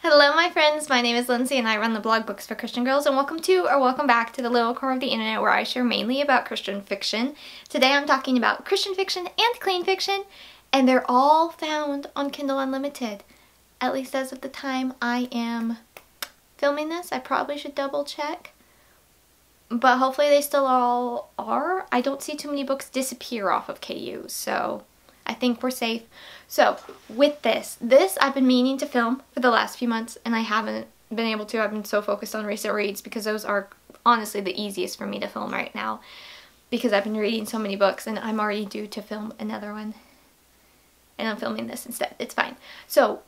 Hello my friends, my name is Lindsay and I run the blog Books for Christian Girls, and welcome back to the little corner of the internet where I share mainly about Christian fiction. Today I'm talking about Christian fiction and clean fiction, and they're all found on Kindle Unlimited. At least as of the time I am filming this. I probably should double check, but hopefully they still all are. I don't see too many books disappear off of KU, so I think we're safe. So with this I've been meaning to film for the last few months and I haven't been able to. I've been so focused on recent reads because those are honestly the easiest for me to film right now because I've been reading so many books and I'm already due to film another one. And I'm filming this instead. It's fine. So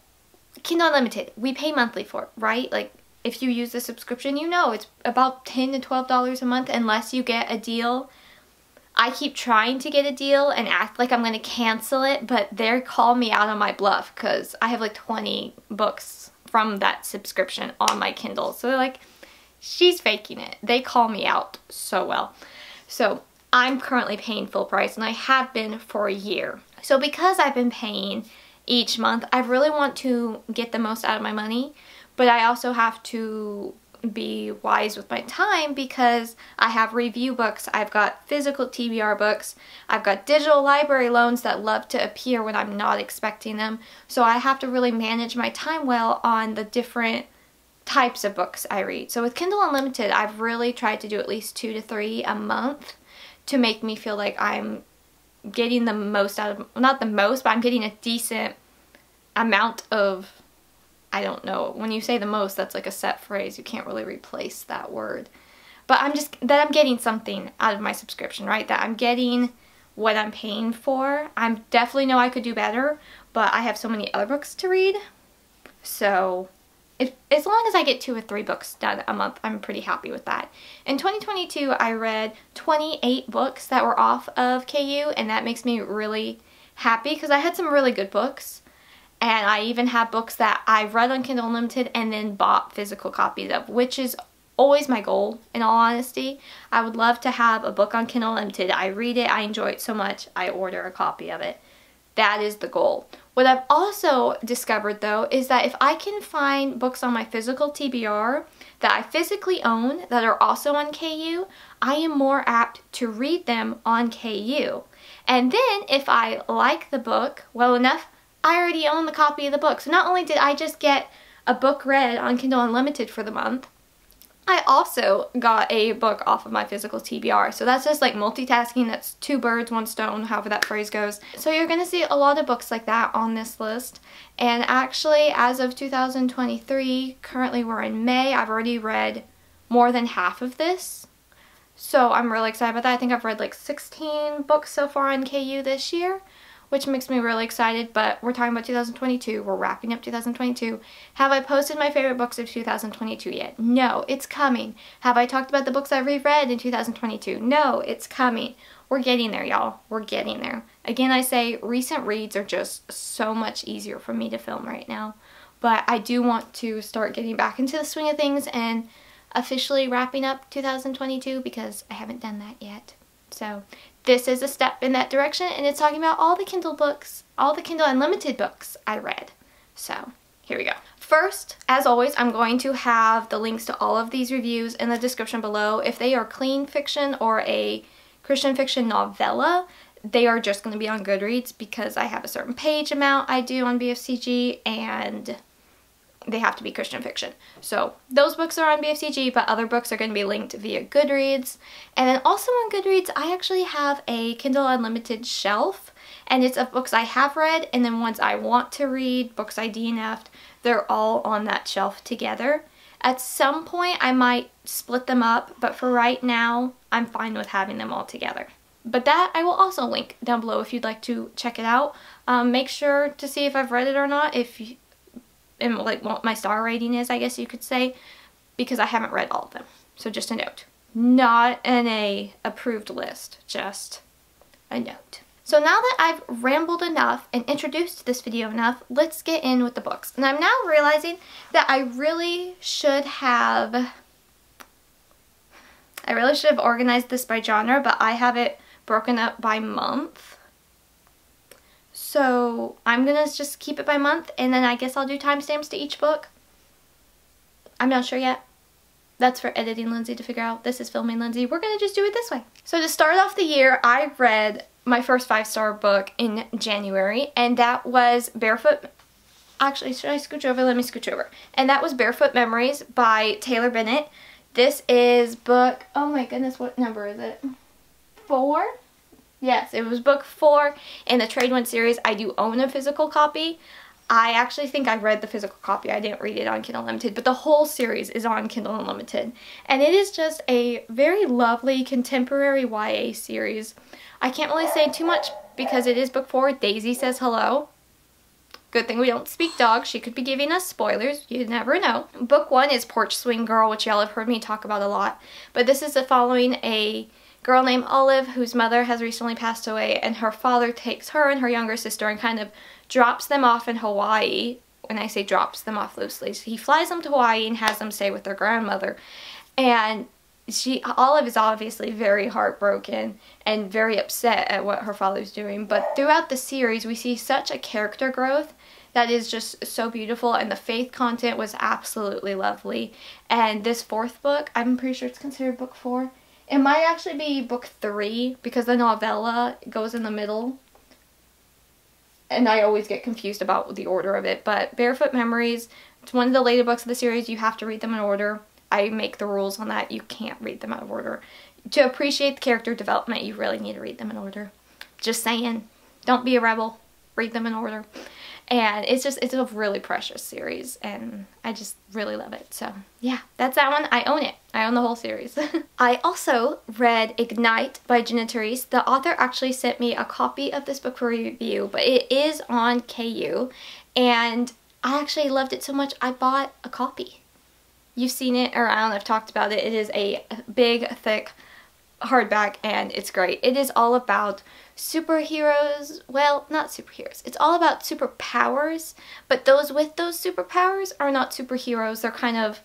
Kindle Unlimited, we pay monthly for it, right? Like if you use the subscription, you know it's about $10 to $12 a month unless you get a deal. I keep trying to get a deal and act like I'm going to cancel it, but they call me out on my bluff because I have like 20 books from that subscription on my Kindle. So they're like, she's faking it. They call me out so well. So I'm currently paying full price and I have been for a year. So because I've been paying each month, I really want to get the most out of my money, but I also have to be wise with my time because I have review books, I've got physical TBR books, I've got digital library loans that love to appear when I'm not expecting them. So I have to really manage my time well on the different types of books I read. So with Kindle Unlimited, I've really tried to do at least 2 to 3 a month to make me feel like I'm getting the most out of, not the most, but I'm getting a decent amount of, I don't know, when you say the most, that's like a set phrase. You can't really replace that word. But I'm getting something out of my subscription, right? That I'm getting what I'm paying for. I definitely know I could do better, but I have so many other books to read. So as long as I get 2 or 3 books done a month, I'm pretty happy with that. In 2022, I read 28 books that were off of KU, and that makes me really happy because I had some really good books. And I even have books that I've read on Kindle Unlimited and then bought physical copies of, which is always my goal, in all honesty. I would love to have a book on Kindle Unlimited. I read it, I enjoy it so much, I order a copy of it. That is the goal. What I've also discovered, though, is that if I can find books on my physical TBR that I physically own that are also on KU, I am more apt to read them on KU. And then if I like the book well enough, I already own the copy of the book. So not only did I just get a book read on Kindle Unlimited for the month, I also got a book off of my physical TBR. So that's just like multitasking. That's 2 birds, 1 stone, however that phrase goes. So you're going to see a lot of books like that on this list. And actually, as of 2023, currently we're in May, I've already read more than half of this. So I'm really excited about that. I think I've read like 16 books so far on KU this year, which makes me really excited, but we're talking about 2022. We're wrapping up 2022. Have I posted my favorite books of 2022 yet? No, it's coming. Have I talked about the books I reread in 2022? No, it's coming. We're getting there, y'all. We're getting there. Again, I say recent reads are just so much easier for me to film right now, but I do want to start getting back into the swing of things and officially wrapping up 2022 because I haven't done that yet. So this is a step in that direction, and it's talking about all the Kindle books, all the Kindle Unlimited books I read. So here we go. First, as always, I'm going to have the links to all of these reviews in the description below. If they are clean fiction or a Christian fiction novella, they are just going to be on Goodreads because I have a certain page amount I do on BFCG, and they have to be Christian fiction. So those books are on BFCG, but other books are going to be linked via Goodreads. And then also on Goodreads, I actually have a Kindle Unlimited shelf, and it's of books I have read and then ones I want to read, books I DNF'd. They're all on that shelf together. At some point, I might split them up, but for right now, I'm fine with having them all together. But that I will also link down below if you'd like to check it out. Make sure to see if I've read it or not, and like what my star rating is, I guess you could say, because I haven't read all of them. So just a note. Not an approved list, just a note. So now that I've rambled enough and introduced this video enough, let's get in with the books. And I'm now realizing that I really should have organized this by genre, but I have it broken up by month. So I'm gonna just keep it by month, and then I guess I'll do timestamps to each book. I'm not sure yet. That's for editing Lindsay to figure out. This is filming Lindsay. We're gonna just do it this way. So to start off the year, I read my first 5-star book in January, and that was Barefoot. Actually, should I scooch over? Let me scooch over. And that was Barefoot Memories by Taylor Bennett. This is book, oh my goodness, what number is it? 4? Yes, it was book 4 in the Trade One series. I do own a physical copy. I actually think I read the physical copy. I didn't read it on Kindle Unlimited, but the whole series is on Kindle Unlimited. And it is just a very lovely contemporary YA series. I can't really say too much because it is book 4. Daisy says hello. Good thing we don't speak dog. She could be giving us spoilers. You never know. Book 1 is Porch Swing Girl, which y'all have heard me talk about a lot. But this is following a girl named Olive whose mother has recently passed away, and her father takes her and her younger sister and kind of drops them off in Hawaii. When I say drops them off loosely, so he flies them to Hawaii and has them stay with their grandmother. And Olive is obviously very heartbroken and very upset at what her father's doing. But throughout the series, we see such a character growth that is just so beautiful, and the faith content was absolutely lovely. And this 4th book, I'm pretty sure it's considered book 4. It might actually be book 3 because the novella goes in the middle. And I always get confused about the order of it. But Barefoot Memories, it's one of the later books of the series. You have to read them in order. I make the rules on that. You can't read them out of order. To appreciate the character development, you really need to read them in order. Just saying. Don't be a rebel. Read them in order. And it's a really precious series, and I just really love it. So yeah, that's that one. I own it. I own the whole series. I also read Ignite by Jenna Terese. The author actually sent me a copy of this book for review, but it is on KU, and I actually loved it so much I bought a copy. You've seen it around. I've talked about it. It is a big, thick hardback, and it's great. It is all about superheroes. Well, not superheroes. It's all about superpowers, but those with those superpowers are not superheroes. They're kind of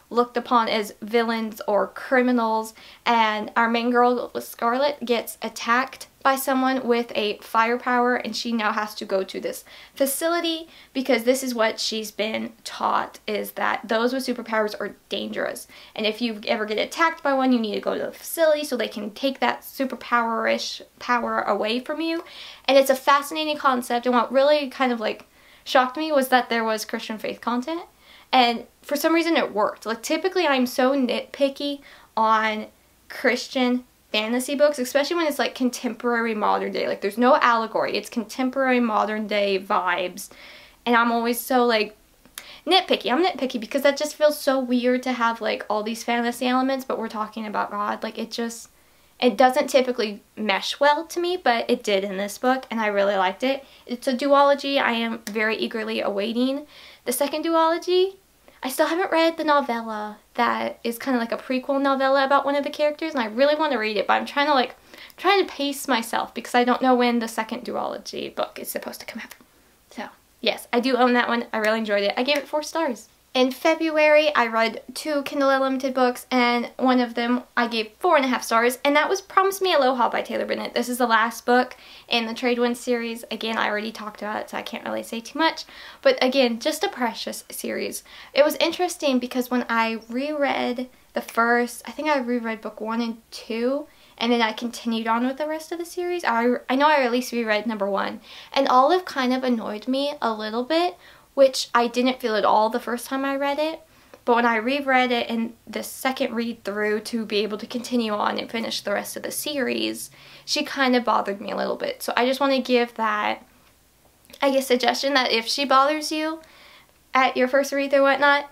looked upon as villains or criminals, and our main girl, Scarlet, gets attacked by someone with a firepower, and she now has to go to this facility because this is what she's been taught, is that those with superpowers are dangerous, and if you ever get attacked by one, you need to go to the facility so they can take that superpower-ish power away from you. And it's a fascinating concept, and what really kind of like shocked me was that there was Christian faith content, and for some reason it worked. Like, typically I'm so nitpicky on Christian fantasy books, especially when it's like contemporary modern day. Like, there's no allegory. It's contemporary modern day vibes. And I'm always so like nitpicky. I'm nitpicky because that just feels so weird to have like all these fantasy elements, but we're talking about God. Like, it doesn't typically mesh well to me, but it did in this book, and I really liked it. It's a duology. I am very eagerly awaiting the second duology. I still haven't read the novella that is kind of like a prequel novella about one of the characters, and I really want to read it, but I'm trying to pace myself because I don't know when the second duology book is supposed to come out. So, yes, I do own that one. I really enjoyed it. I gave it 4 stars. In February, I read 2 Kindle Unlimited books, and one of them I gave 4.5 stars, and that was Promise Me Aloha by Taylor Bennett. This is the last book in the Trade One series. Again, I already talked about it, so I can't really say too much, but again, just a precious series. It was interesting because when I reread the first, I think I reread book 1 and 2, and then I continued on with the rest of the series. I know I at least reread number 1, and Olive kind of annoyed me a little bit, which I didn't feel at all the first time I read it. But when I reread it in the second read through to be able to continue on and finish the rest of the series, she kind of bothered me a little bit. So I just want to give that, I guess, suggestion that if she bothers you at your first read through whatnot,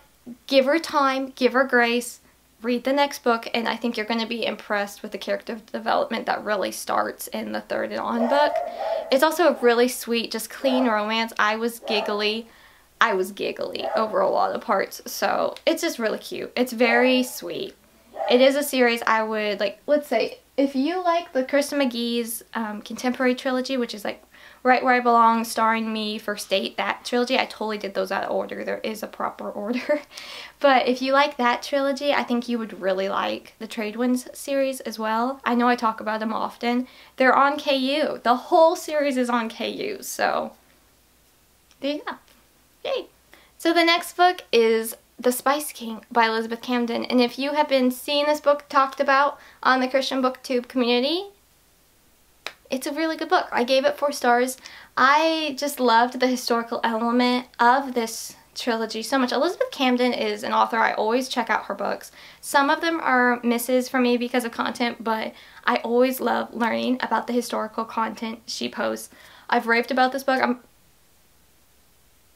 give her time, give her grace, read the next book, and I think you're going to be impressed with the character development that really starts in the third and on book. It's also a really sweet, just clean romance. I was giggly over a lot of parts, so it's just really cute. It's very sweet. It is a series I would, like, let's say, if you like the Kristen McGee's contemporary trilogy, which is like Right Where I Belong, Starring Me, First Date, that trilogy, I totally did those out of order. There is a proper order. But if you like that trilogy, I think you would really like the Trade Winds series as well. I know I talk about them often. They're on KU. The whole series is on KU, so there you go. Yay! So the next book is The Spice King by Elisabeth Camden. And if you have been seeing this book talked about on the Christian BookTube community, it's a really good book. I gave it 4 stars. I just loved the historical element of this trilogy so much. Elisabeth Camden is an author. I always check out her books. Some of them are misses for me because of content, but I always love learning about the historical content she posts. I've raved about this book.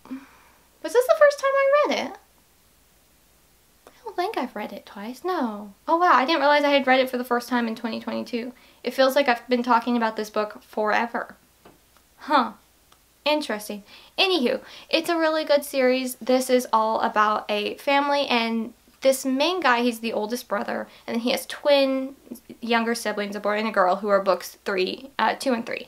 Was this the first time I read it? I don't think I've read it twice. No. Oh wow, I didn't realize I had read it for the first time in 2022. It feels like I've been talking about this book forever. Huh. Interesting. Anywho, it's a really good series. This is all about a family, and this main guy, he's the oldest brother, and then he has twin younger siblings, a boy and a girl, who are books 2 and 3.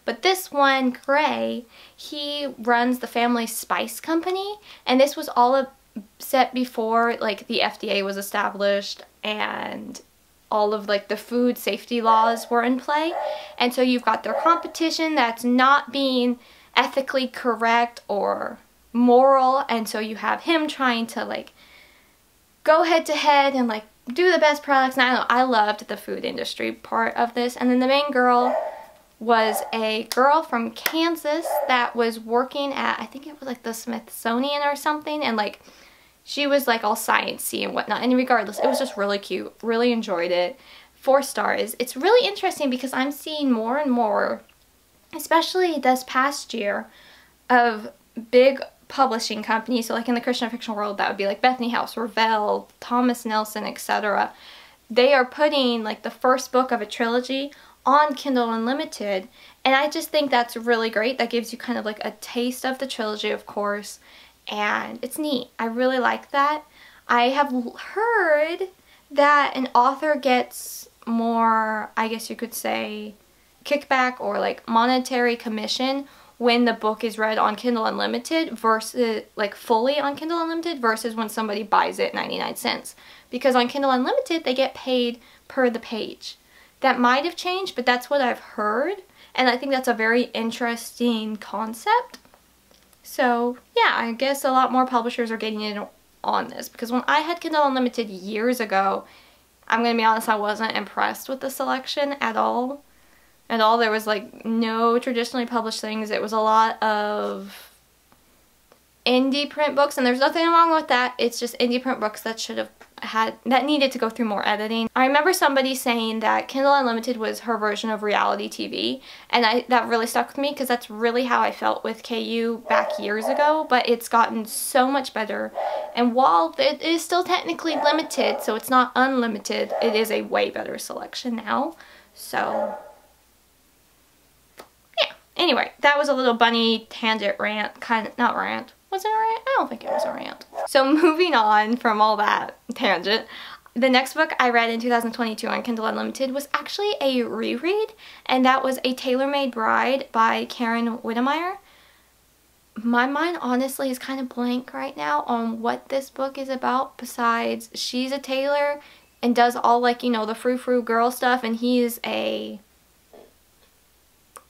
But this one, Gray, he runs the family spice company, and this was all set before like the FDA was established and all of like the food safety laws were in play. And so you've got their competition that's not being ethically correct or moral, and so you have him trying to like go head to head and like do the best products. And I loved the food industry part of this. And then the main girl was a girl from Kansas that was working at, I think it was like the Smithsonian or something, and like she was like all sciencey and whatnot. And regardless, it was just really cute. Really enjoyed it. 4 stars. It's really interesting because I'm seeing more and more, especially this past year, of big publishing companies. So like in the Christian fiction world, that would be like Bethany House, Revel, Thomas Nelson, etc. They are putting like the first book of a trilogy on Kindle Unlimited, and I just think that's really great. That gives you kind of like a taste of the trilogy, of course, and it's neat. I really like that. I have heard that an author gets more, I guess you could say, kickback or like monetary commission when the book is read on Kindle Unlimited versus like fully on Kindle Unlimited versus when somebody buys it 99 cents. Because on Kindle Unlimited they get paid per the page. That might have changed, but that's what I've heard, and I think that's a very interesting concept. So yeah, I guess a lot more publishers are getting in on this, because when I had Kindle Unlimited years ago, I'm gonna be honest, I wasn't impressed with the selection at all. There was like no traditionally published things. It was a lot of indie print books, and there's nothing wrong with that. It's just indie print books that should have that needed to go through more editing. I remember somebody saying that Kindle Unlimited was her version of reality TV, and that really stuck with me because that's really how I felt with KU back years ago, but it's gotten so much better. And while it is still technically limited, so it's not unlimited, it is a way better selection now. So yeah, anyway, that was a little bunny tangent rant, not rant. Was it a rant? I don't think it was a rant. So moving on from all that tangent, the next book I read in 2022 on Kindle Unlimited was actually a reread, and that was A Tailor-Made Bride by Witemeyer. My mind honestly is kind of blank right now on what this book is about, besides she's a tailor and does all like, you know, the frou-frou girl stuff, and he's a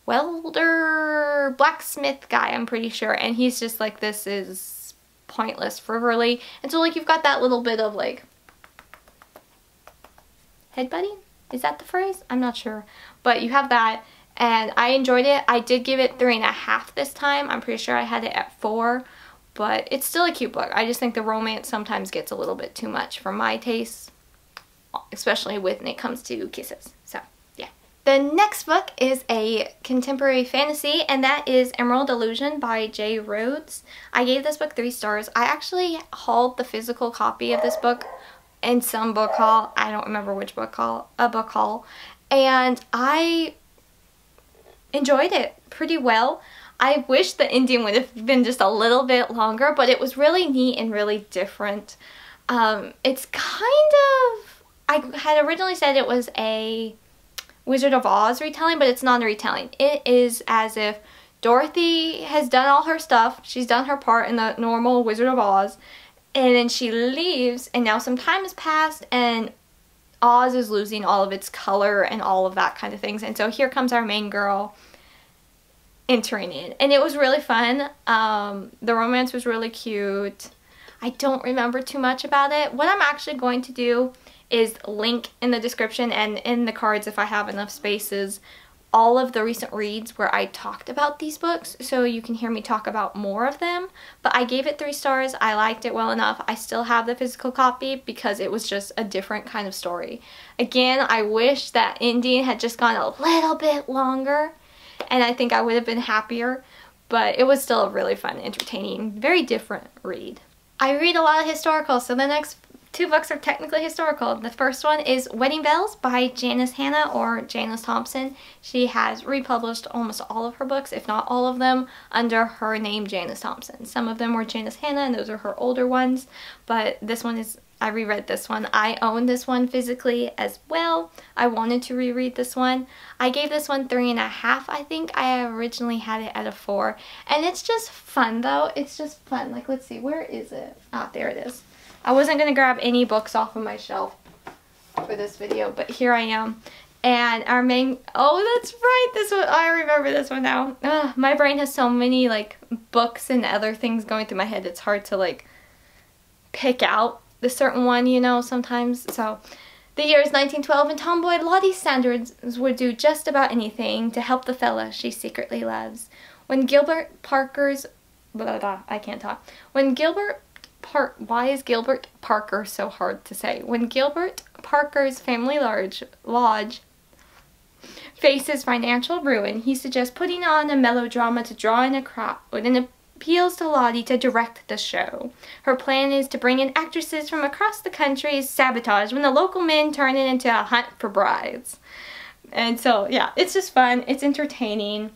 welder, blacksmith guy, I'm pretty sure, and he's just like, this is pointless, frivolity. And so like you've got that little bit of like headbutting, is that the phrase? I'm not sure, but you have that, and I enjoyed it. I did give it 3.5 this time. I'm pretty sure I had it at 4, but it's still a cute book. I just think the romance sometimes gets a little bit too much for my taste, especially when it comes to kisses. So the next book is a contemporary fantasy, and that is Emerald Illusion by J. Rhodes. I gave this book 3 stars. I actually hauled the physical copy of this book in some book haul. I don't remember which book haul, and I enjoyed it pretty well. I wish the ending would have been just a little bit longer, but it was really neat and really different. It's kind of, I had originally said it was a Wizard of Oz retelling, but it's not a retelling. It is as if Dorothy has done all her stuff, she's done her part in the normal Wizard of Oz, and then she leaves, and now some time has passed, and Oz is losing all of its color and all of that kind of things. And so here comes our main girl entering in, and it was really fun. The romance was really cute. I don't remember too much about it. What I'm actually going to do is link in the description and in the cards, if I have enough spaces, all of the recent reads where I talked about these books, so you can hear me talk about more of them. But I gave it 3 stars. I liked it well enough. I still have the physical copy because it was just a different kind of story. Again, I wish that ending had just gone a little bit longer, and I think I would have been happier, but it was still a really fun, entertaining, very different read. I read a lot of historical, so the next 2 books are technically historical. The first one is Wedding Bells by Janice Hannah, or Janice Thompson. She has republished almost all of her books, if not all of them, under her name Janice Thompson. Some of them were Janice Hannah, and those are her older ones, but this one is, I reread this one. I own this one physically as well. I wanted to reread this one. I gave this one 3.5, I think. I originally had it at a 4, and it's just fun though. It's just fun. Like, let's see, where is it? Ah, there it is. I wasn't going to grab any books off of my shelf for this video, but here I am. And our main, oh, that's right, this one, I remember this one now. Ugh, my brain has so many, like, books and other things going through my head, it's hard to, like, pick out the certain one, you know, sometimes. So, the year is 1912, and tomboy Lottie Sanders would do just about anything to help the fella she secretly loves. When Gilbert Parker's, I can't talk. When Gilbert why is Gilbert Parker so hard to say? When Gilbert Parker's family lodge faces financial ruin, he suggests putting on a melodrama to draw in a crowd and appeals to Lottie to direct the show. Her plan is to bring in actresses from across the country's sabotage when the local men turn it into a hunt for brides. And so, yeah, it's just fun. It's entertaining.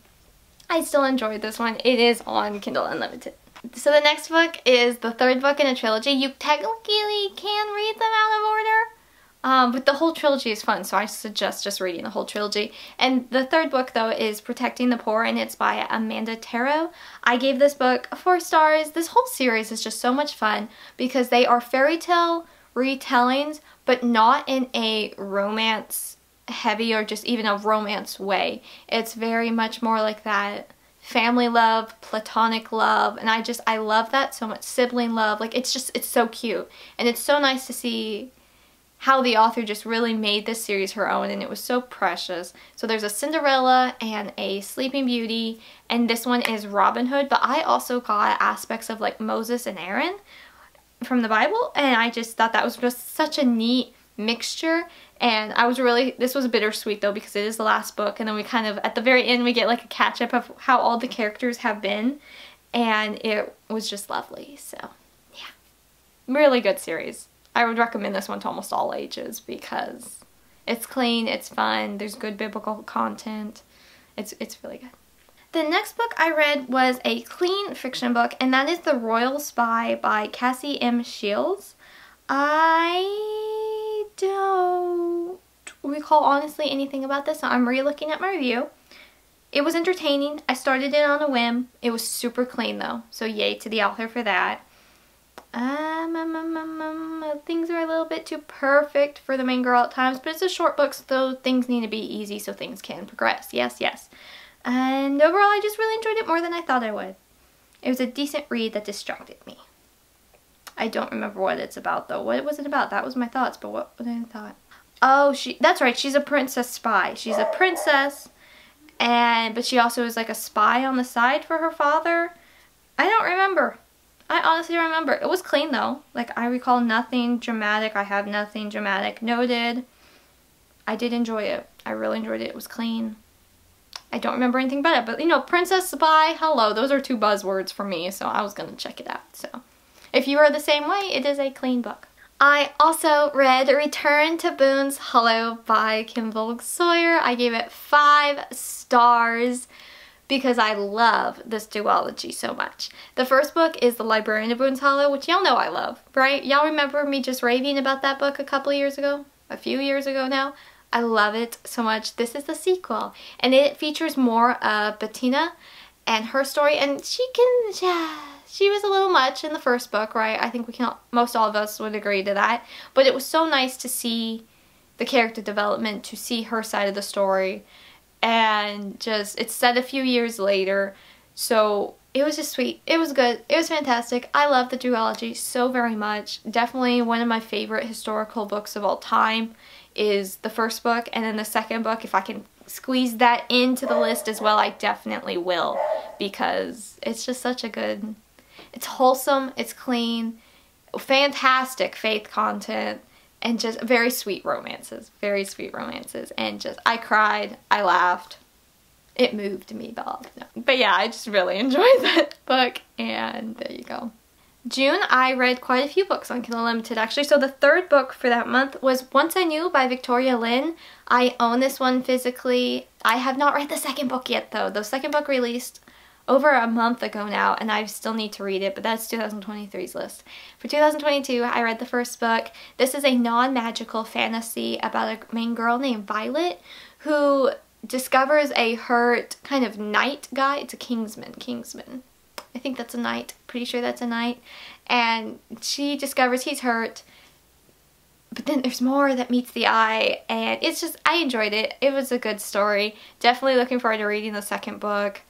I still enjoyed this one. It is on Kindle Unlimited. So the next book is the 3rd book in a trilogy. You technically can read them out of order, but the whole trilogy is fun, so I suggest just reading the whole trilogy. And the 3rd book, though, is Protecting the Poor, and it's by Amanda Tero. I gave this book 4 stars. This whole series is just so much fun because they are fairy tale retellings, but not in a romance heavy or just even a romance way. It's very much more like that family love, platonic love, and I love that so much. Sibling love, like, it's so cute, and it's so nice to see how the author just really made this series her own, and it was so precious. So there's a Cinderella and a Sleeping Beauty, and this one is Robin Hood, but I also got aspects of, like, Moses and Aaron from the Bible, and I just thought that was just such a neat mixture. And this was bittersweet though, because it is the last book, and then we kind of, at the very end, we get like a catch up of how all the characters have been, and it was just lovely. So yeah, really good series. I would recommend this one to almost all ages because it's clean, it's fun, there's good biblical content. It's really good. The next book I read was a clean fiction book, and that is The Royal Spy by Cassie M. Shiels. I don't recall honestly anything about this, so I'm re-looking at my review. It was entertaining. I started it on a whim. It was super clean though, so yay to the author for that. Things are a little bit too perfect for the main girl at times, but it's a short book, so things need to be easy so things can progress. Yes, yes. And overall, I just really enjoyed it more than I thought I would. It was a decent read that distracted me. I don't remember what it's about though. What was it about? That was my thoughts, but what was I thought? Oh, that's right. She's a princess spy. She's a princess, but she also is like a spy on the side for her father. I don't remember. I honestly don't remember. It was clean though. Like, I recall nothing dramatic. I have nothing dramatic noted. I did enjoy it. I really enjoyed it. It was clean. I don't remember anything about it, but you know, princess spy, hello. Those are 2 buzzwords for me, so I was going to check it out. So if you are the same way, it is a clean book. I also read Return to Boone's Hollow by Sawyer. I gave it 5 stars because I love this duology so much. The first book is The Librarian of Boone's Hollow, which y'all know I love, right? Y'all remember me just raving about that book a few years ago now? I love it so much. This is the sequel, and it features more of Bettina and her story, and she was a little much in the first book, right? I think most all of us would agree to that. But it was so nice to see the character development, to see her side of the story. And it's set a few years later, so it was just sweet. It was good. It was fantastic. I love the duology so very much. Definitely one of my favorite historical books of all time is the first book, and then the second book, if I can squeeze that into the list as well, I definitely will, because it's just such a good, it's wholesome, it's clean, fantastic faith content, and just very sweet romances, and just, I cried, I laughed, it moved me, Bob. No. But yeah, I just really enjoyed that book, and there you go. June, I read quite a few books on Kindle Unlimited actually. So the third book for that month was Once I Knew by Victoria Lynn. I own this one physically. I have not read the second book yet though. The second book released over a month ago now, and I still need to read it, but that's 2023's list. For 2022, I read the first book. This is a non-magical fantasy about a main girl named Violet who discovers a hurt kind of knight guy. It's a Kingsman. I think that's a knight. Pretty sure that's a knight. And she discovers he's hurt. But then there's more that meets the eye. And it's just, I enjoyed it. It was a good story. Definitely looking forward to reading the second book.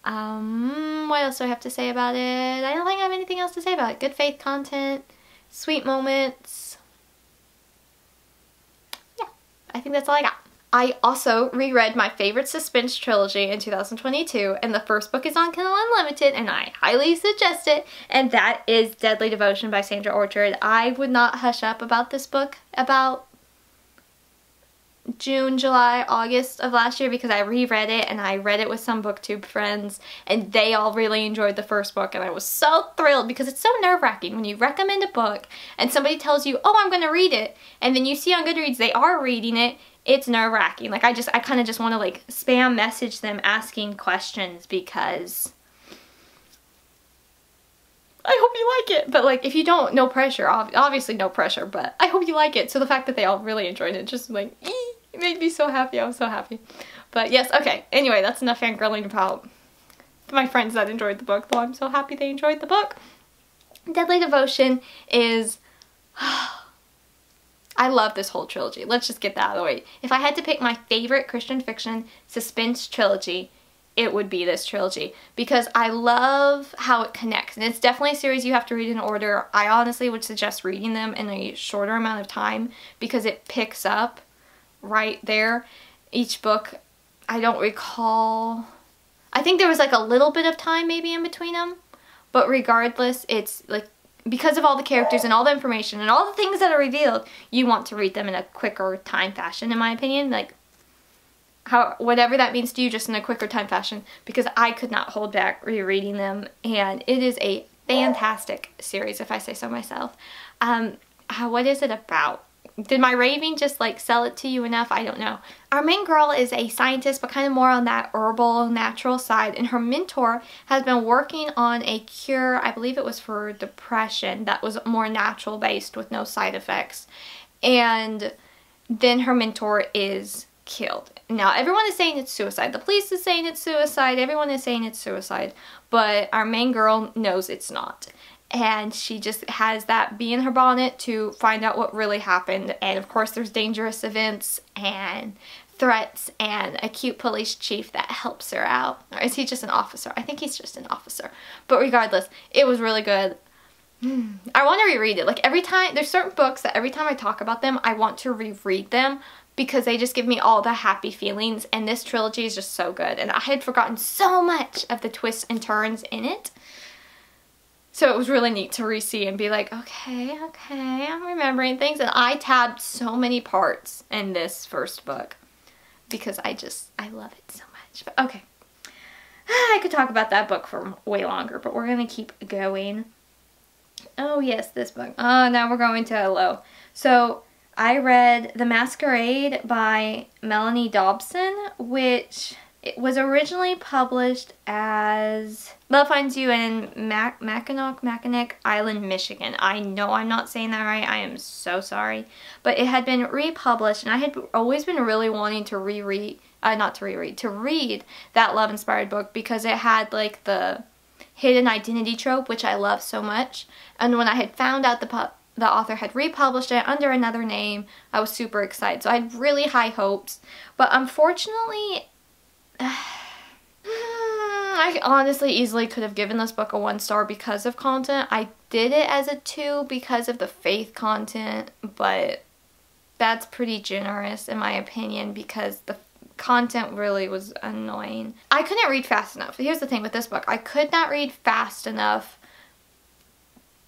What else do I have to say about it? I don't think I have anything else to say about it. Good faith content. Sweet moments. Yeah, I think that's all I got. I also reread my favorite suspense trilogy in 2022, and the first book is on Kindle Unlimited, and I highly suggest it, and that is Deadly Devotion by Sandra Orchard. I would not hush up about this book about June, July, August of last year, because I reread it, and I read it with some booktube friends, and they all really enjoyed the first book, and I was so thrilled, because it's so nerve-wracking when you recommend a book, and somebody tells you, oh, I'm going to read it, and then you see on Goodreads they are reading it. It's nerve-wracking. Like, I kind of just want to, like, spam message them asking questions, because I hope you like it. But, like, if you don't, no pressure. Obviously no pressure, but I hope you like it. So the fact that they all really enjoyed it just, like, it made me so happy. I was so happy. But, yes, okay. Anyway, that's enough fangirling about my friends that enjoyed the book, though I'm so happy they enjoyed the book. Deadly Devotion is... I love this whole trilogy. Let's just get that out of the way. If I had to pick my favorite Christian fiction suspense trilogy, it would be this trilogy, because I love how it connects. And it's definitely a series you have to read in order. I honestly would suggest reading them in a shorter amount of time, because it picks up right there. Each book, I don't recall. I think there was like a little bit of time maybe in between them. But regardless, it's like, because of all the characters and all the information and all the things that are revealed, you want to read them in a quicker time fashion, in my opinion. Like, whatever that means to you, just in a quicker time fashion, because I could not hold back rereading them, and it is a fantastic series, if I say so myself. What is it about? Did my raving just like sell it to you enough? I don't know. Our main girl is a scientist, but kind of more on that herbal, natural side, and her mentor has been working on a cure, I believe it was for depression, that was more natural based with no side effects. And then her mentor is killed. Now everyone is saying it's suicide. The police is saying it's suicide. Everyone is saying it's suicide. But our main girl knows it's not. And she just has that bee in her bonnet to find out what really happened. And of course there's dangerous events and threats and a cute police chief that helps her out. Or is he just an officer? I think he's just an officer. But regardless, it was really good. I want to reread it. Like, every time, there's certain books that every time I talk about them, I want to reread them, because they just give me all the happy feelings, and this trilogy is just so good. And I had forgotten so much of the twists and turns in it. So it was really neat to re-see and be like, okay, I'm remembering things. And I tabbed so many parts in this first book, because I love it so much. But okay, I could talk about that book for way longer, but we're going to keep going. Oh yes, this book. Oh, now we're going to Aloha. So I read The Masquerade by Melanie Dobson, which it was originally published as Love Finds You in Mackinac Island, Michigan. I know I'm not saying that right. I am so sorry. But it had been republished, and I had always been really wanting to read that love-inspired book, because it had like the hidden identity trope, which I love so much. And when I had found out the author had republished it under another name, I was super excited. So I had really high hopes. But unfortunately, I honestly easily could have given this book a 1 star because of content. I did it as a 2 because of the faith content, but that's pretty generous in my opinion because the content really was annoying. I couldn't read fast enough. Here's the thing with this book. I could not read fast enough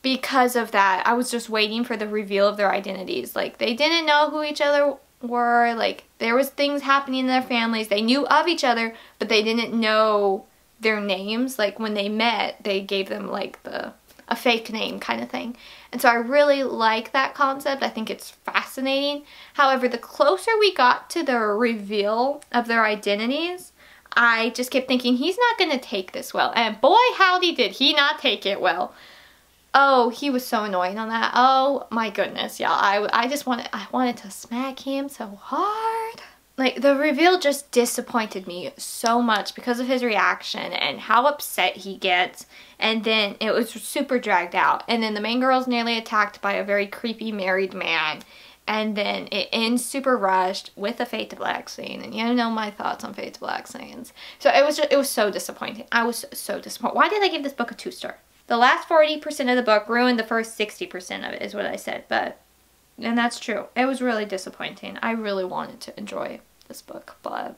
because of that. I was just waiting for the reveal of their identities. Like, they didn't know who each other were. Like, there was things happening in their families. They knew of each other, but they didn't know their names. Like, when they met, they gave them like a fake name kind of thing. And so I really like that concept. I think it's fascinating. However, the closer we got to the reveal of their identities, I just kept thinking, he's not going to take this well. And boy, howdy did he not take it well. Oh, he was so annoying on that. Oh my goodness, y'all. I wanted to smack him so hard. Like, the reveal just disappointed me so much because of his reaction and how upset he gets. And then it was super dragged out. And then the main girl's nearly attacked by a very creepy married man. And then it ends super rushed with a fade to black scene. And you know my thoughts on fade to black scenes. So it was so disappointing. I was so disappointed. Why did I give this book a 2 star? The last 40% of the book ruined the first 60% of it is what I said. And that's true. It was really disappointing. I really wanted to enjoy this book, but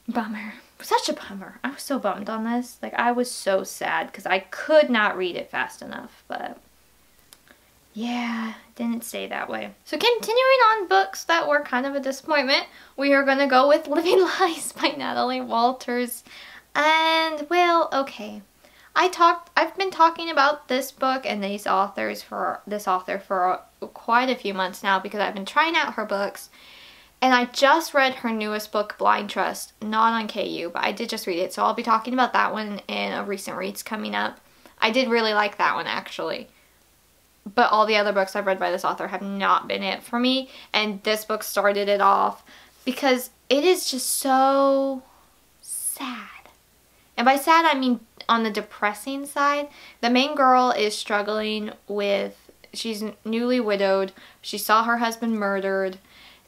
bummer. Such a bummer. I was so bummed on this. Like, I was so sad because I could not read it fast enough, but yeah, it didn't stay that way. So continuing on books that were kind of a disappointment, we are going to go with Living Lies by Natalie Walters. And, well, okay. I've been talking about this book and this author for quite a few months now because I've been trying out her books. And I just read her newest book, Blind Trust, not on KU, but I did just read it. So I'll be talking about that one in a recent reads coming up. I did really like that one, actually. But all the other books I've read by this author have not been it for me. And this book started it off because it is just so sad. And by sad, I mean on the depressing side. The main girl is struggling with, she's newly widowed. She saw her husband murdered.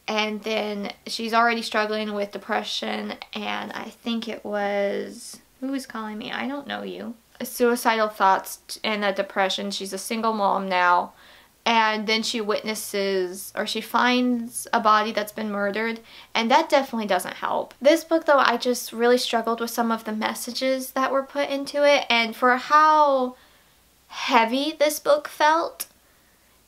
And then she's already struggling with depression, and I think it was, who was calling me? I don't know you. Suicidal thoughts and a depression. She's a single mom now. And then she witnesses, or she finds a body that's been murdered, and that definitely doesn't help. This book, though, I just really struggled with some of the messages that were put into it, and for how heavy this book felt,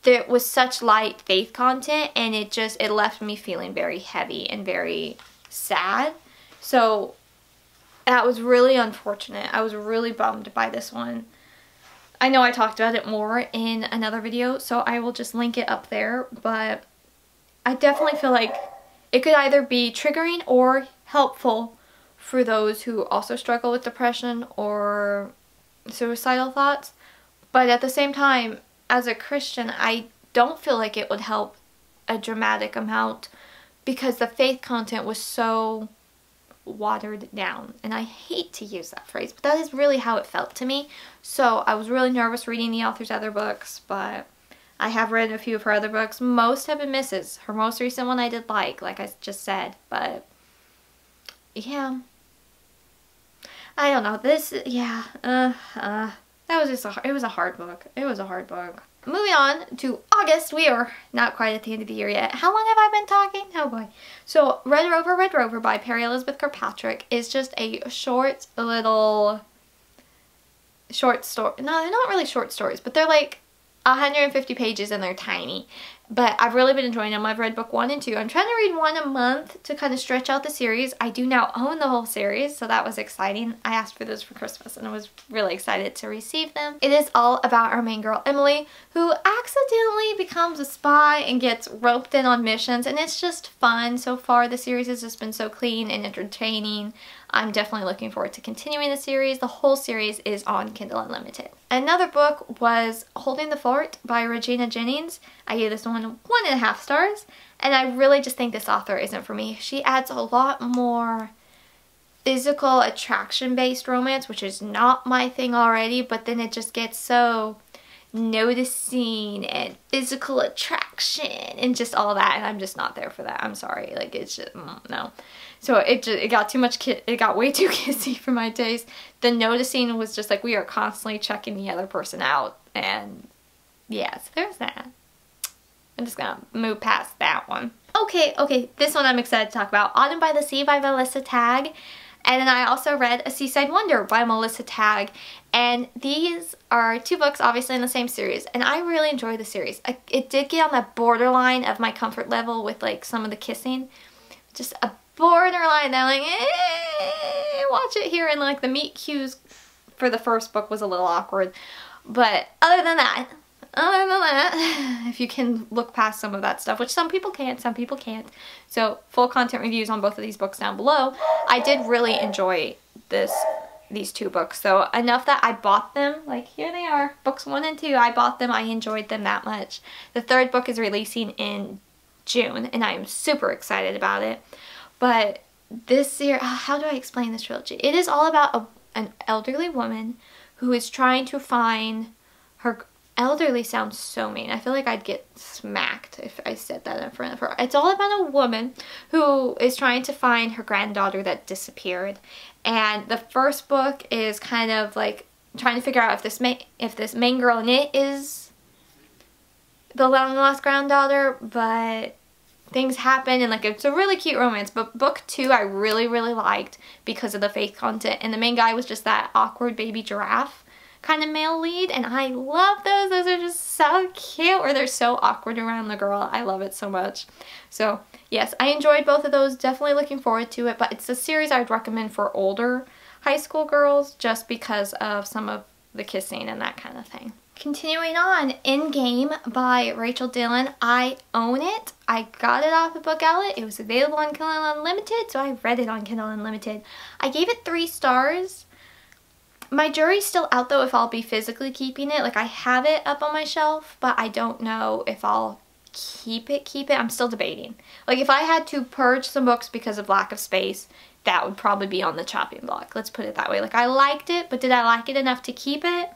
there was such light faith content, and it left me feeling very heavy and very sad. So that was really unfortunate. I was really bummed by this one. I know I talked about it more in another video, so I will just link it up there, but I definitely feel like it could either be triggering or helpful for those who also struggle with depression or suicidal thoughts. But at the same time, as a Christian, I don't feel like it would help a dramatic amount because the faith content was so watered down. And I hate to use that phrase, but that is really how it felt to me. So I was really nervous reading the author's other books, but I have read a few of her other books. Most have been misses. Her most recent one I did like I just said, but yeah. I don't know. This, yeah, that was just it was a hard book. It was a hard book. Moving on to August. We are not quite at the end of the year yet. How long have I been talking? Oh boy. So Red Rover by Elisabeth Kirkpatrick is just a short little short story. No, they're not really short stories, but they're like 150 pages and they're tiny. But I've really been enjoying them. I've read book 1 and 2. I'm trying to read 1 a month to kind of stretch out the series. I do now own the whole series, so that was exciting. I asked for those for Christmas and I was really excited to receive them. It is all about our main girl, Emily, who accidentally becomes a spy and gets roped in on missions, and it's just fun. So far, the series has just been so clean and entertaining. I'm definitely looking forward to continuing the series. The whole series is on Kindle Unlimited. Another book was Holding the Fort by Regina Jennings. I gave this one 1.5 stars, and I really just think this author isn't for me. She adds a lot more physical attraction-based romance, which is not my thing already, but then it just gets so noticing and physical attraction and just all that, and I'm just not there for that. I'm sorry, like it's just no. So it got too much it got way too kissy for my taste. The noticing was just like we are constantly checking the other person out, and yeah, so there's that. I'm just gonna move past that one. Okay, this one I'm excited to talk about. Autumn by the Sea by Melissa Tagg. And then I also read A Seaside Wonder by Melissa Tagg. And these are 2 books obviously in the same series. And I really enjoyed the series. It did get on that borderline of my comfort level with like some of the kissing. Just a borderline that I'm like, watch it here. And like the meet cues for the first book was a little awkward. But other than that, if you can look past some of that stuff, which some people can't, some people can't. So full content reviews on both of these books down below. I did really enjoy these 2 books. So enough that I bought them. Like here they are, books 1 and 2. I bought them. I enjoyed them that much. The 3rd book is releasing in June and I am super excited about it. But this year, how do I explain this trilogy? It is all about an elderly woman who is trying to find her... Elderly sounds so mean. I feel like I'd get smacked if I said that in front of her. It's all about a woman who is trying to find her granddaughter that disappeared. And the first book is kind of like trying to figure out if this main girl in it is the long lost granddaughter, but things happen and like it's a really cute romance. But book 2 I really liked because of the faith content, and the main guy was just that awkward baby giraffe kind of male lead, and I love those. Those are just so cute, or they're so awkward around the girl. I love it so much. So yes, I enjoyed both of those. Definitely looking forward to it, but it's a series I would recommend for older high school girls just because of some of the kissing and that kind of thing. Continuing on, In Game by Rachel Dillon. I own it. I got it off of Book Outlet. It was available on Kindle Unlimited, so I read it on Kindle Unlimited. I gave it 3 stars. My jury's still out though if I'll be physically keeping it. Like I have it up on my shelf, but I don't know if I'll keep it. I'm still debating. Like if I had to purge some books because of lack of space, that would probably be on the chopping block. Let's put it that way. Like I liked it, but did I like it enough to keep it?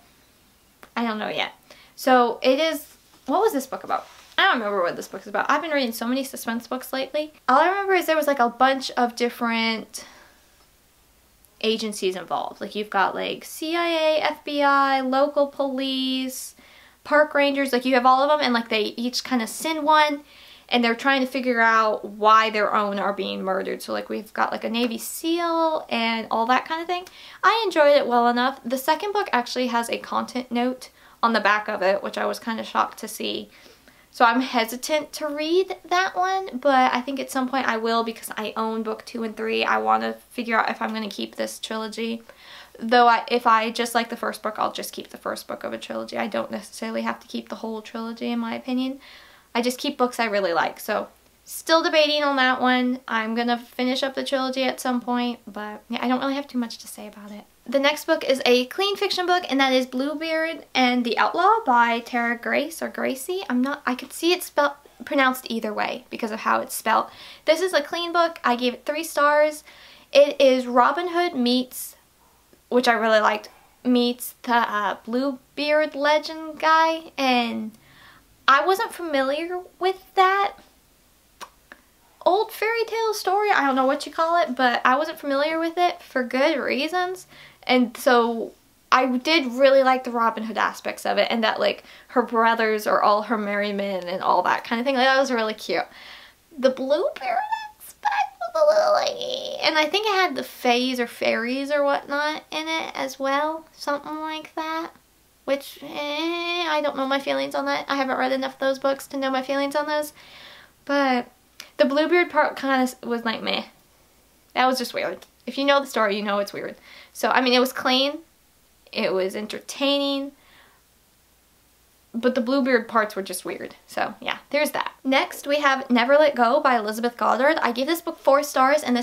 I don't know yet. So it is, what was this book about? I don't remember what this book is about. I've been reading so many suspense books lately. All I remember is there was like a bunch of different agencies involved. Like you've got like CIA, FBI, local police, park rangers, like you have all of them, and like they each kind of send one and they're trying to figure out why their own are being murdered. So like we've got like a Navy SEAL and all that kind of thing. I enjoyed it well enough. The second book actually has a content note on the back of it, which I was kind of shocked to see. So I'm hesitant to read that one, but I think at some point I will because I own book 2 and 3. I want to figure out if I'm going to keep this trilogy. Though if I just like the first book, I'll just keep the first book of a trilogy. I don't necessarily have to keep the whole trilogy in my opinion. I just keep books I really like. So still debating on that one. I'm going to finish up the trilogy at some point, but yeah, I don't really have too much to say about it. The next book is a clean fiction book, and that is Bluebeard and the Outlaw by Tara Grace or Gracie. I could see it pronounced either way because of how it's spelled. This is a clean book. I gave it 3 stars. It is Robin Hood meets, which I really liked, meets the Bluebeard legend guy, and I wasn't familiar with that old fairy tale story. I don't know what you call it, but I wasn't familiar with it for good reasons. And so I did really like the Robin Hood aspects of it, and that like her brothers are all her merry men and all that kind of thing. Like, that was really cute. The Bluebeard aspect was a little like, and I think it had the fays or fairies or whatnot in it as well. Something like that. Which, I don't know my feelings on that. I haven't read enough of those books to know my feelings on those. But the Bluebeard part kind of was like meh. That was just weird. If you know the story, you know it's weird. So, I mean, it was clean. It was entertaining. But the Bluebeard parts were just weird. So, yeah, there's that. Next, we have Never Let Go by Elisabeth Goddard. I gave this book 4 stars, and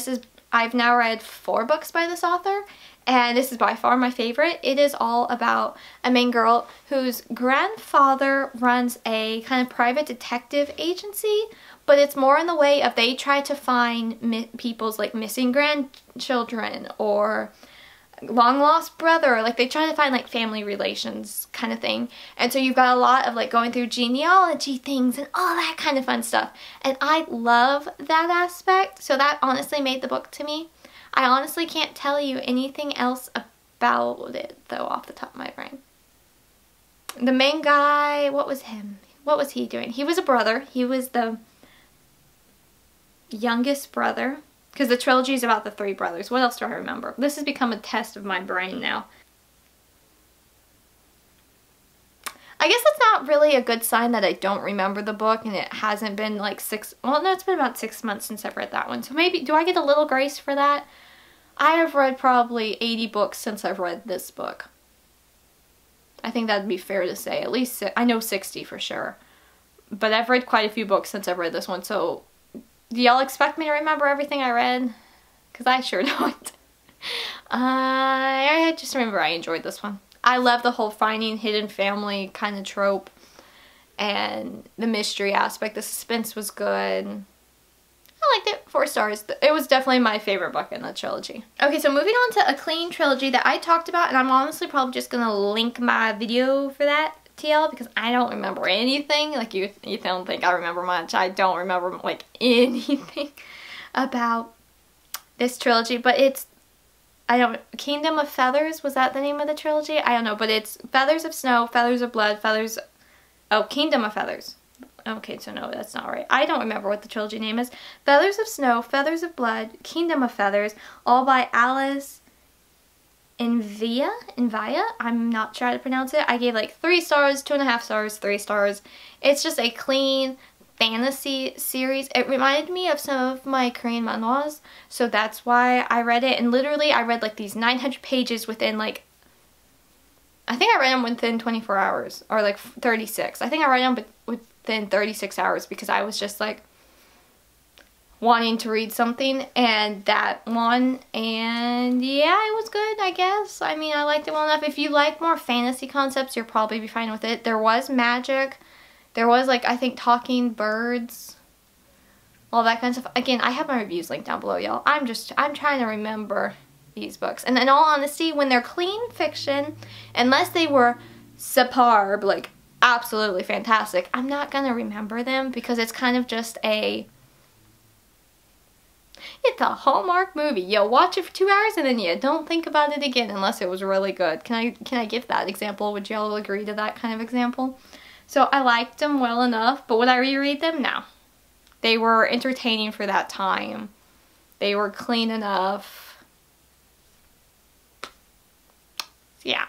I've now read 4 books by this author. And this is by far my favorite. It is all about a main girl whose grandfather runs a kind of private detective agency, but it's more in the way of they try to find people's like missing grandchildren or long lost brother, like they try to find like family relations kind of thing. And so you've got a lot of like going through genealogy things and all that kind of fun stuff. And I love that aspect. So that honestly made the book to me. I honestly can't tell you anything else about it though off the top of my brain. The main guy, what was him? What was he doing? He was a brother. He was the youngest brother. Because the trilogy is about the 3 brothers. What else do I remember? This has become a test of my brain now. I guess that's not really a good sign that I don't remember the book and it hasn't been like well, no, it's been about 6 months since I've read that one. So maybe, do I get a little grace for that? I have read probably 80 books since I've read this book. I think that'd be fair to say. At least, I know 60 for sure. But I've read quite a few books since I've read this one, so do y'all expect me to remember everything I read? Because I sure don't. I just remember I enjoyed this one. I love the whole finding hidden family kind of trope. And the mystery aspect. The suspense was good. I liked it. 4 stars. It was definitely my favorite book in the trilogy. Okay, so moving on to a clean trilogy that I talked about. And I'm honestly probably just going to link my video for that. TL, because I don't remember anything. Like you don't think I remember much. I don't remember like anything about this trilogy, but it's, Kingdom of Feathers, was that the name of the trilogy? I don't know, but it's Feathers of Snow, Feathers of Blood, Kingdom of Feathers. Okay, so no, that's not right. I don't remember what the trilogy name is. Feathers of Snow, Feathers of Blood, Kingdom of Feathers, all by Alice Envia, I'm not sure how to pronounce it. I gave like 3 stars, 2.5 stars, 3 stars. It's just a clean fantasy series. It reminded me of some of my Korean manhwas, so that's why I read it. And literally I read like these 900 pages within like, I think I read them within 24 hours, or like 36. I think I read them within 36 hours because I was just like wanting to read something, and that one, and yeah, it was good, I guess. I mean, I liked it well enough. If you like more fantasy concepts, you'll probably be fine with it. There was magic. There was, like, I think talking birds, all that kind of stuff. Again, I have my reviews linked down below, y'all. I'm trying to remember these books. And in all honesty, when they're clean fiction, unless they were superb, like, absolutely fantastic, I'm not gonna remember them because it's kind of just it's a Hallmark movie. You watch it for 2 hours and then you don't think about it again unless it was really good. Can I give that example? Would y'all agree to that kind of example? So I liked them well enough, but would I reread them? No. They were entertaining for that time. They were clean enough. Yeah.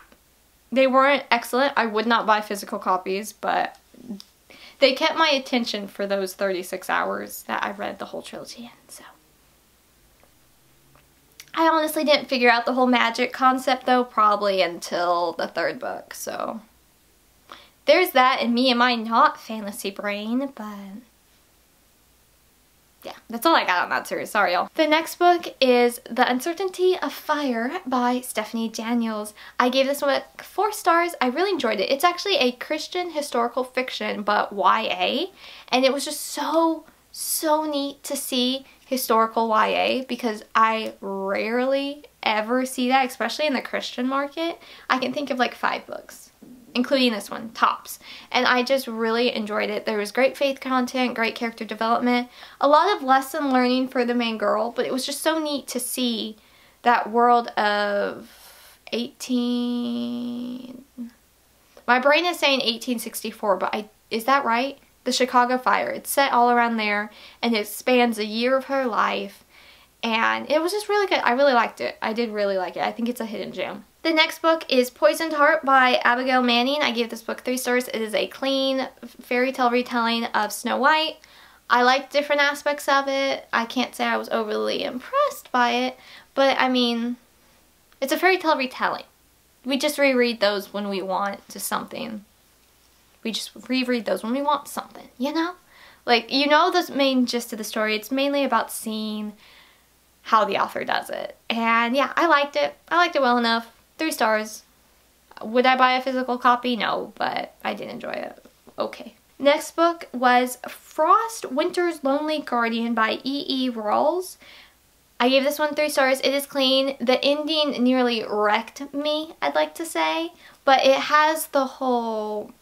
They weren't excellent. I would not buy physical copies, but they kept my attention for those 36 hours that I read the whole trilogy in, so. I honestly didn't figure out the whole magic concept though, probably until the 3rd book, so. There's that in me and my not fantasy brain, but yeah, that's all I got on that series. Sorry, y'all. The next book is The Uncertainty of Fire by Stephanie Daniels. I gave this one 4 stars. I really enjoyed it. It's actually a Christian historical fiction, but YA, and it was just so neat to see historical YA because I rarely ever see that, especially in the Christian market. I can think of like 5 books, including this one, tops. And I just really enjoyed it. There was great faith content, great character development, a lot of lesson learning for the main girl, but it was just so neat to see that world of my brain is saying 1864, but is that right? The Chicago Fire. It's set all around there, and it spans a year of her life, and it was just really good. I really liked it. I did really like it. I think it's a hidden gem. The next book is Poisoned Heart by Abigail Manning. I gave this book 3 stars. It is a clean fairy tale retelling of Snow White. I liked different aspects of it. I can't say I was overly impressed by it, but I mean, it's a fairy tale retelling. We just reread those when we want to something. We just reread those when we want something, you know? Like, you know the main gist of the story. It's mainly about seeing how the author does it. And yeah, I liked it. I liked it well enough. 3 stars. Would I buy a physical copy? No, but I did enjoy it. Okay. Next book was Frost Winter's Lonely Guardian by E.E. Rawls. I gave this one 3 stars. It is clean. The ending nearly wrecked me, I'd like to say. But it has the whole...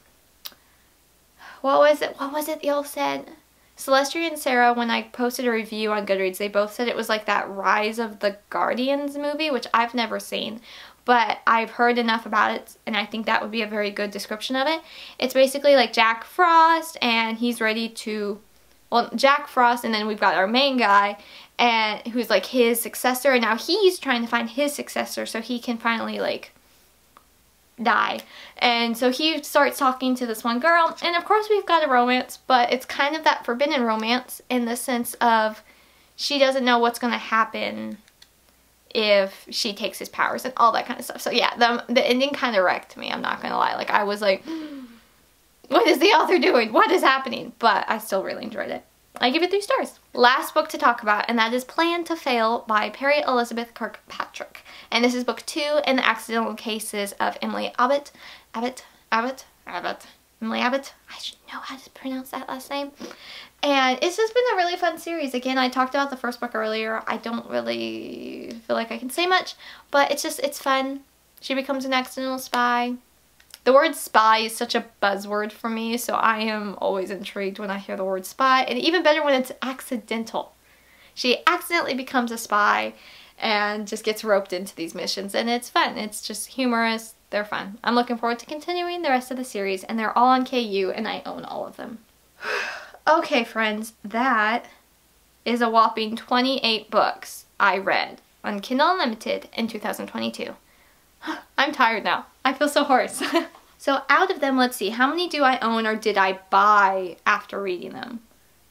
What was it y'all said? Celestia and Sarah, when I posted a review on Goodreads, they both said it was like that Rise of the Guardians movie, which I've never seen. But I've heard enough about it, and I think that would be a very good description of it. It's basically like Jack Frost, and he's ready to... Well, Jack Frost, and then we've got our main guy, and who's like his successor, and now he's trying to find his successor so he can finally like die. And so he starts talking to this one girl, and of course we've got a romance, but it's kind of that forbidden romance in the sense of she doesn't know what's going to happen if she takes his powers and all that kind of stuff. So yeah, the ending kind of wrecked me, I'm not going to lie. Like, I was like, what is the author doing? What is happening? But I still really enjoyed it. I give it 3 stars. Last book to talk about, and that is Plan to Fail by Perry Elisabeth Kirkpatrick. And this is book 2 in the accidental cases of Emily Abbott. Emily Abbott. I should know how to pronounce that last name. And it's just been a really fun series. Again, I talked about the first book earlier. I don't really feel like I can say much, but it's fun. She becomes an accidental spy. The word spy is such a buzzword for me, so I am always intrigued when I hear the word spy, and even better when it's accidental. She accidentally becomes a spy and just gets roped into these missions, and it's fun. It's just humorous. They're fun. I'm looking forward to continuing the rest of the series, and they're all on KU, and I own all of them. Okay, friends, that is a whopping 28 books I read on Kindle Unlimited in 2022. I'm tired now. I feel so hoarse. So out of them, let's see, how many do I own or did I buy after reading them?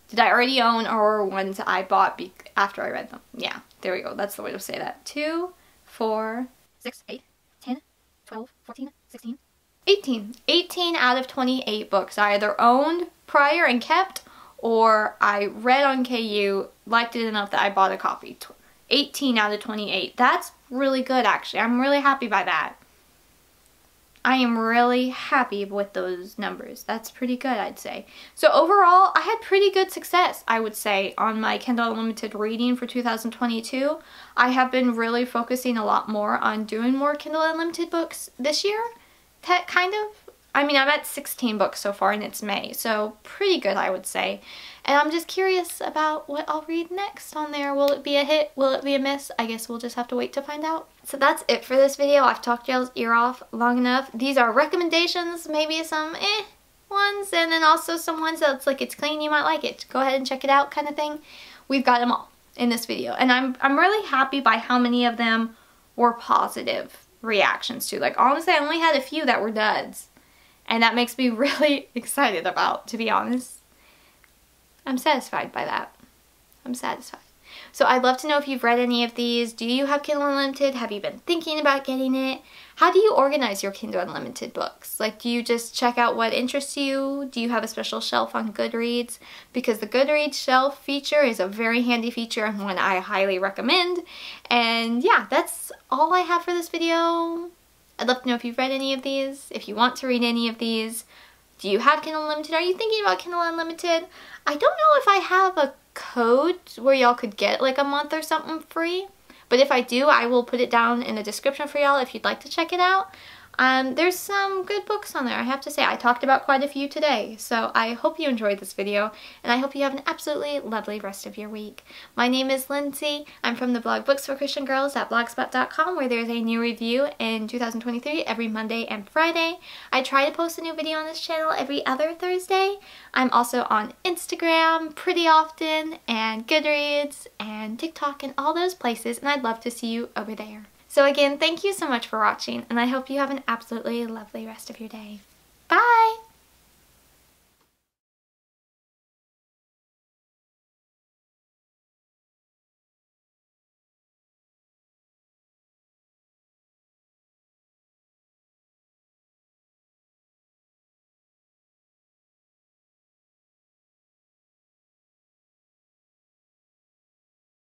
Did I already own or ones I bought after I read them? Yeah, there we go. That's the way to say that. 2, 4, 6, 8, 10, 12, 14, 16, 18. 18 out of 28 books I either owned prior and kept, or I read on KU, liked it enough that I bought a copy. 18 out of 28. That's really good, actually. I'm really happy by that. I am really happy with those numbers. That's pretty good, I'd say. So overall, I had pretty good success, I would say, on my Kindle Unlimited reading for 2022. I have been really focusing a lot more on doing more Kindle Unlimited books this year. Kind of. I mean, I'm at 16 books so far and it's May, so pretty good, I would say. And I'm just curious about what I'll read next on there. Will it be a hit? Will it be a miss? I guess we'll just have to wait to find out. So that's it for this video. I've talked y'all's ear off long enough. These are recommendations, maybe some ones, and then also some ones that's like, it's clean, you might like it. Go ahead and check it out kind of thing. We've got them all in this video. And I'm really happy by how many of them were positive reactions to. Like, honestly, I only had a few that were duds. And that makes me really excited about, to be honest. I'm satisfied by that. I'm satisfied. So I'd love to know if you've read any of these. Do you have Kindle Unlimited? Have you been thinking about getting it? How do you organize your Kindle Unlimited books? Like, do you just check out what interests you? Do you have a special shelf on Goodreads? Because the Goodreads shelf feature is a very handy feature and one I highly recommend. And yeah, that's all I have for this video. I'd love to know if you've read any of these, if you want to read any of these. Do you have Kindle Unlimited? Are you thinking about Kindle Unlimited? I don't know if I have a code where y'all could get like a month or something free. But if I do, I will put it down in the description for y'all if you'd like to check it out. There's some good books on there, I have to say. I talked about quite a few today. So I hope you enjoyed this video, and I hope you have an absolutely lovely rest of your week. My name is Lindsay. I'm from the blog Books for Christian Girls at blogspot.com, where there's a new review in 2023 every Monday and Friday. I try to post a new video on this channel every other Thursday. I'm also on Instagram pretty often, and Goodreads, and TikTok, and all those places, and I'd love to see you over there. So again, thank you so much for watching, and I hope you have an absolutely lovely rest of your day. Bye!